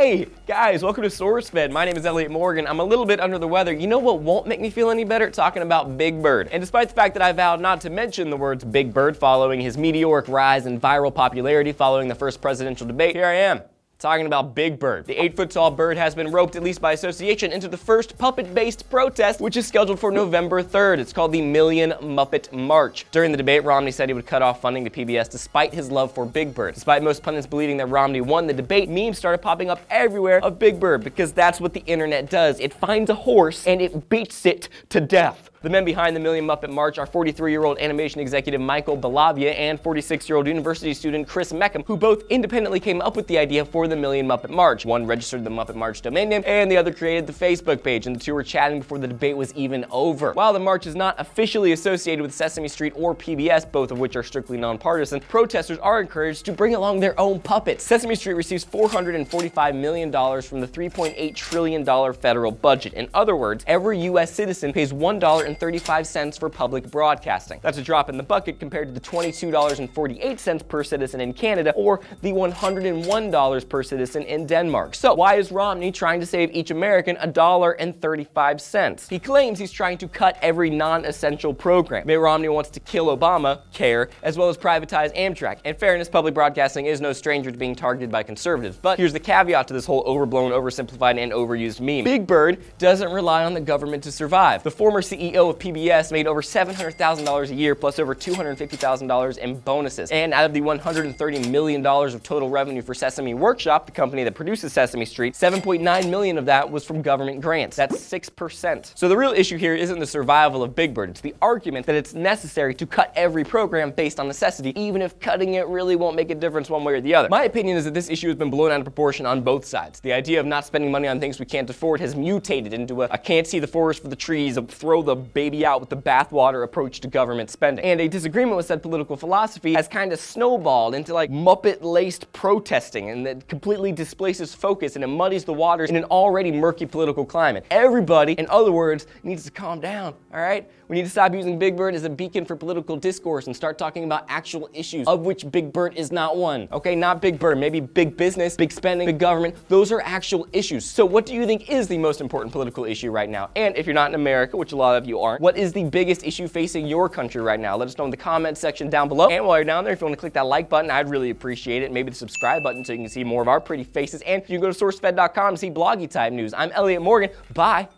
Hey, guys, welcome to SourceFed. My name is Elliot Morgan. I'm a little bit under the weather. You know what won't make me feel any better? Talking about Big Bird. And despite the fact that I vowed not to mention the words Big Bird following his meteoric rise in viral popularity following the first presidential debate, here I am, talking about Big Bird. The 8-foot-tall bird has been roped, at least by association, into the first puppet-based protest, which is scheduled for November 3rd. It's called the Million Muppet March. During the debate, Romney said he would cut off funding to PBS despite his love for Big Bird. Despite most pundits believing that Romney won the debate, memes started popping up everywhere of Big Bird, because that's what the internet does. It finds a horse and it beats it to death. The men behind the Million Muppet March are 43-year-old animation executive Michael Balavia and 46-year-old university student Chris Meckham, who both independently came up with the idea for the Million Muppet March. One registered the Muppet March domain name, and the other created the Facebook page, and the two were chatting before the debate was even over. While the march is not officially associated with Sesame Street or PBS, both of which are strictly nonpartisan, protesters are encouraged to bring along their own puppets. Sesame Street receives $445 million from the $3.8 trillion federal budget. In other words, every U.S. citizen pays $1.35 for public broadcasting. That's a drop in the bucket compared to the $22.48 per citizen in Canada or the $101 per citizen in Denmark. So why is Romney trying to save each American $1.35? He claims he's trying to cut every non-essential program. Mitt Romney wants to kill Obama, care, as well as privatize Amtrak. In fairness, public broadcasting is no stranger to being targeted by conservatives. But here's the caveat to this whole overblown, oversimplified, and overused meme. Big Bird doesn't rely on the government to survive. The former CEO of PBS made over $700,000 a year plus over $250,000 in bonuses. And out of the $130 million of total revenue for Sesame Workshop, the company that produces Sesame Street, $7.9 million of that was from government grants. That's 6%. So the real issue here isn't the survival of Big Bird. It's the argument that it's necessary to cut every program based on necessity, even if cutting it really won't make a difference one way or the other. My opinion is that this issue has been blown out of proportion on both sides. The idea of not spending money on things we can't afford has mutated into a I can't see the forest for the trees, a throw the baby out with the bathwater approach to government spending. And a disagreement with said political philosophy has kind of snowballed into like Muppet-laced protesting, and that completely displaces focus and it muddies the waters in an already murky political climate. Everybody, in other words, needs to calm down, all right? We need to stop using Big Bird as a beacon for political discourse and start talking about actual issues, of which Big Bird is not one. Okay, not Big Bird, maybe big business, big spending, big government. Those are actual issues. So what do you think is the most important political issue right now? And if you're not in America, which a lot of you aren't, what is the biggest issue facing your country right now? Let us know in the comments section down below. And while you're down there, if you want to click that like button, I'd really appreciate it. Maybe the subscribe button so you can see more of our pretty faces. And you can go to SourceFed.com to see bloggy type news. I'm Elliot Morgan. Bye.